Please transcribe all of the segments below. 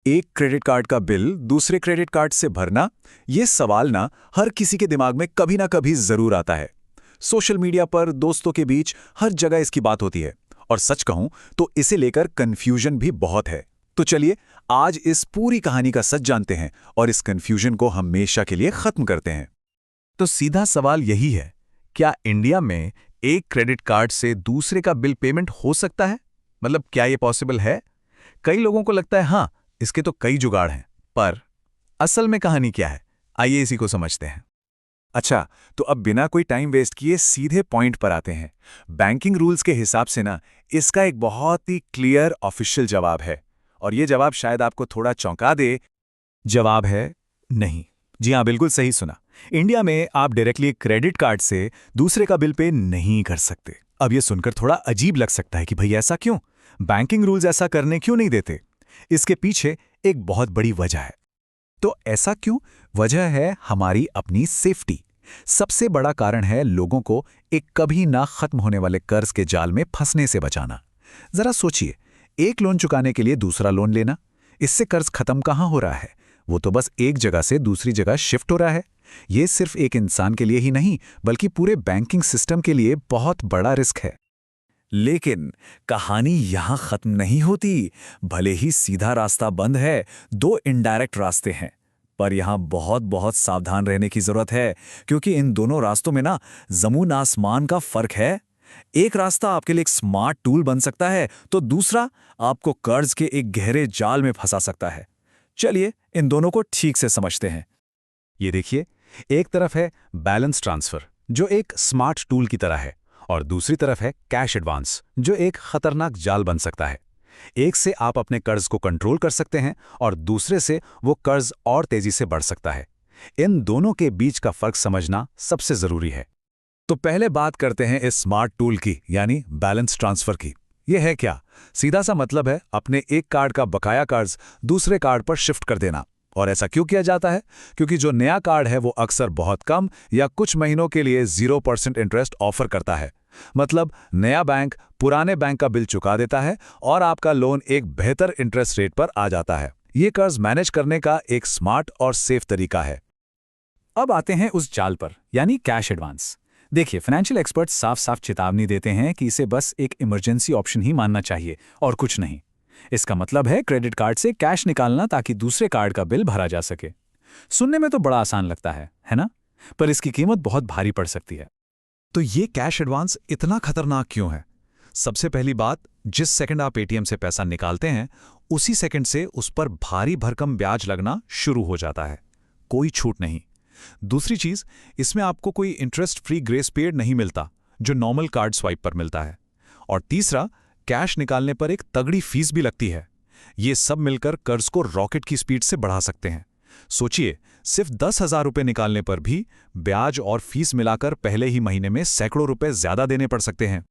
एक credit card का bill दूसरे क्रेडिट कार्ड से भरना, ये सवाल ना हर किसी के दिमाग में कभी ना कभी जरूर आता है। सोशल मीडिया पर, दोस्तों के बीच, हर जगह इसकी बात होती है। और सच कहूं तो इसे लेकर कंफ्यूजन भी बहुत है। तो चलिए आज इस पूरी कहानी का सच जानते हैं और इस कंफ्यूजन को हमेशा के लिए खत्म करते हैं। तो सीधा सवाल यही है, क्या इंडिया में एक क्रेडिट कार्ड से दूसरे का बिल पेमेंट हो सकता है? मतलब क्या ये पॉसिबल है? कई लोगों को लगता है हाँ, इसके तो कई जुगाड़ हैं, पर असल में कहानी क्या है? आइए इसी को समझते हैं। अच्छा, तो अब बिना कोई टाइम वेस्ट किए सीधे पॉइंट पर आते हैं। बैंकिंग रूल्स के हिसाब से ना इसका एक बहुत ही क्लियर ऑफिशियल जवाब है, और ये जवाब शायद आपको थोड़ा चौंका दे। जवाब है नहीं। जी हाँ, बिल्कुल सही सुना। इंडिया में आप डायरेक्टली क्रेडिट कार्ड से दूसरे का बिल पे नहीं कर सकते। अब ये सुनकर थोड़ा अजीब लग सकता है कि भाई ऐसा क्यों? बैंकिंग रूल्स ऐसा करने क्यों नहीं देते? इसके पीछे एक बहुत बड़ी वजह है। तो ऐसा क्यों? वजह है हमारी अपनी सेफ्टी। सबसे बड़ा कारण है लोगों को एक कभी ना खत्म होने वाले कर्ज के जाल में फंसने से बचाना। जरा सोचिए, एक लोन चुकाने के लिए दूसरा लोन लेना, इससे कर्ज खत्म कहाँ हो रहा है? वो तो बस एक जगह से दूसरी जगह शिफ्ट हो रहा है। ये सिर्फ एक इंसान के लिए ही नहीं, बल्कि पूरे बैंकिंग सिस्टम के लिए बहुत बड़ा रिस्क है। लेकिन कहानी यहां खत्म नहीं होती। भले ही सीधा रास्ता बंद है, दो इनडायरेक्ट रास्ते हैं, पर यहां बहुत बहुत सावधान रहने की जरूरत है, क्योंकि इन दोनों रास्तों में ना जमीन आसमान का फर्क है। एक रास्ता आपके लिए एक स्मार्ट टूल बन सकता है, तो दूसरा आपको कर्ज के एक गहरे जाल में फंसा सकता है। चलिए इन दोनों को ठीक से समझते हैं। ये देखिए, एक तरफ है बैलेंस ट्रांसफर, जो एक स्मार्ट टूल की तरह है, और दूसरी तरफ है कैश एडवांस, जो एक खतरनाक जाल बन सकता है। एक से आप अपने कर्ज को कंट्रोल कर सकते हैं और दूसरे से वो कर्ज और तेजी से बढ़ सकता है। इन दोनों के बीच का फर्क समझना सबसे जरूरी है। तो पहले बात करते हैं इस स्मार्ट टूल की, यानी बैलेंस ट्रांसफर की। यह है क्या? सीधा सा मतलब है अपने एक कार्ड का बकाया कर्ज दूसरे कार्ड पर शिफ्ट कर देना। और ऐसा क्यों किया जाता है? क्योंकि जो नया कार्ड है वो अक्सर बहुत कम या कुछ महीनों के लिए 0% इंटरेस्ट ऑफर करता है। मतलब नया बैंक पुराने बैंक का बिल चुका देता है और आपका लोन एक बेहतर इंटरेस्ट रेट पर आ जाता है। ये कर्ज मैनेज करने का एक स्मार्ट और सेफ तरीका है। अब आते हैं उस जाल पर, यानी कैश एडवांस। देखिए, फाइनेंशियल एक्सपर्ट्स साफ साफ चेतावनी देते हैं कि इसे बस एक इमरजेंसी ऑप्शन ही मानना चाहिए और कुछ नहीं। इसका मतलब है क्रेडिट कार्ड से कैश निकालना ताकि दूसरे कार्ड का बिल भरा जा सके। सुनने में तो बड़ा आसान लगता है ना? पर इसकी कीमत बहुत भारी पड़ सकती है। तो ये कैश एडवांस इतना खतरनाक क्यों है? सबसे पहली बात, जिस सेकंड आप एटीएम से पैसा निकालते हैं, उसी सेकंड से उस पर भारी भरकम ब्याज लगना शुरू हो जाता है। कोई छूट नहीं। दूसरी चीज, इसमें आपको कोई इंटरेस्ट फ्री ग्रेस पीरियड नहीं मिलता, जो नॉर्मल कार्ड स्वाइप पर मिलता है। और तीसरा, कैश निकालने पर एक तगड़ी फीस भी लगती है। ये सब मिलकर कर्ज को रॉकेट की स्पीड से बढ़ा सकते हैं। सोचिए, सिर्फ 10,000 रुपये निकालने पर भी ब्याज और फीस मिलाकर पहले ही महीने में सैकड़ों रुपए ज्यादा देने पड़ सकते हैं।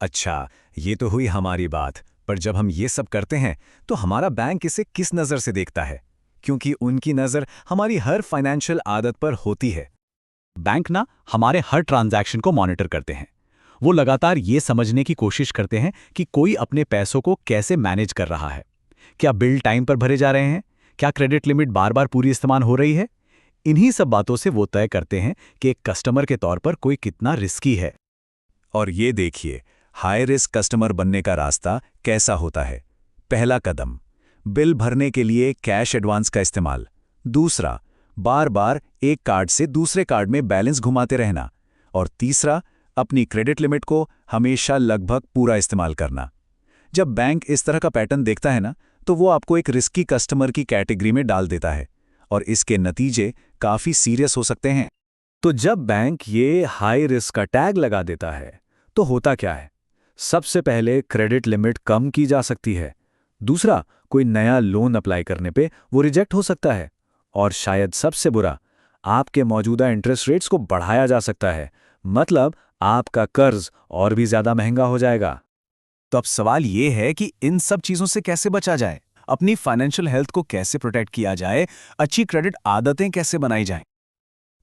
अच्छा, ये तो हुई हमारी बात, पर जब हम ये सब करते हैं तो हमारा बैंक इसे किस नज़र से देखता है? क्योंकि उनकी नज़र हमारी हर फाइनेंशियल आदत पर होती है। बैंक ना हमारे हर ट्रांजैक्शन को मॉनिटर करते हैं। वो लगातार ये समझने की कोशिश करते हैं कि कोई अपने पैसों को कैसे मैनेज कर रहा है। क्या बिल टाइम पर भरे जा रहे हैं? क्या क्रेडिट लिमिट बार बार पूरी इस्तेमाल हो रही है? इन्हीं सब बातों से वो तय करते हैं कि एक कस्टमर के तौर पर कोई कितना रिस्की है। और ये देखिए, हाई रिस्क कस्टमर बनने का रास्ता कैसा होता है। पहला कदम, बिल भरने के लिए कैश एडवांस का इस्तेमाल। दूसरा, बार बार एक कार्ड से दूसरे कार्ड में बैलेंस घुमाते रहना। और तीसरा, अपनी क्रेडिट लिमिट को हमेशा लगभग पूरा इस्तेमाल करना। जब बैंक इस तरह का पैटर्न देखता है ना, तो वो आपको एक रिस्की कस्टमर की कैटेगरी में डाल देता है, और इसके नतीजे काफी सीरियस हो सकते हैं। तो जब बैंक ये हाई रिस्क का टैग लगा देता है, तो होता क्या है? सबसे पहले क्रेडिट लिमिट कम की जा सकती है। दूसरा, कोई नया लोन अप्लाई करने पे वो रिजेक्ट हो सकता है। और शायद सबसे बुरा, आपके मौजूदा इंटरेस्ट रेट्स को बढ़ाया जा सकता है। मतलब आपका कर्ज और भी ज्यादा महंगा हो जाएगा। तो अब सवाल ये है कि इन सब चीजों से कैसे बचा जाए, अपनी फाइनेंशियल हेल्थ को कैसे प्रोटेक्ट किया जाए, अच्छी क्रेडिट आदतें कैसे बनाई जाएं।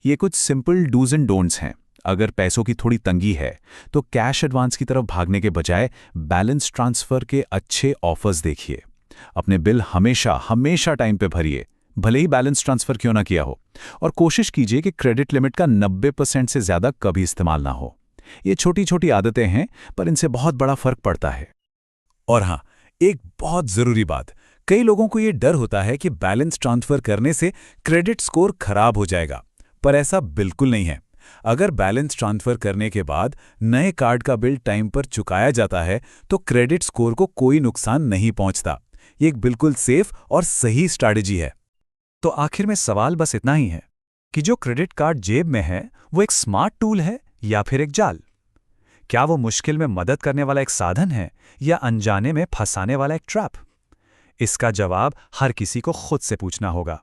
ये कुछ सिंपल डूज एंड डोंट्स हैं। अगर पैसों की थोड़ी तंगी है, तो कैश एडवांस की तरफ भागने के बजाय बैलेंस ट्रांसफर के अच्छे ऑफर्स देखिए। अपने बिल हमेशा हमेशा टाइम पे भरिए, भले ही बैलेंस ट्रांसफर क्यों ना किया हो, और कोशिश कीजिए कि क्रेडिट लिमिट का 90% से ज़्यादा कभी इस्तेमाल ना हो। ये छोटी छोटी आदतें हैं, पर इनसे बहुत बड़ा फर्क पड़ता है। और हाँ, एक बहुत ज़रूरी बात, कई लोगों को ये डर होता है कि बैलेंस ट्रांसफर करने से क्रेडिट स्कोर खराब हो जाएगा, पर ऐसा बिल्कुल नहीं है। अगर बैलेंस ट्रांसफर करने के बाद नए कार्ड का बिल टाइम पर चुकाया जाता है, तो क्रेडिट स्कोर को कोई नुकसान नहीं पहुंचता। ये एक बिल्कुल सेफ और सही स्ट्रैटेजी है। तो आखिर में सवाल बस इतना ही है कि जो क्रेडिट कार्ड जेब में है, वो एक स्मार्ट टूल है या फिर एक जाल? क्या वो मुश्किल में मदद करने वाला एक साधन है या अनजाने में फंसाने वाला एक ट्रैप? इसका जवाब हर किसी को खुद से पूछना होगा।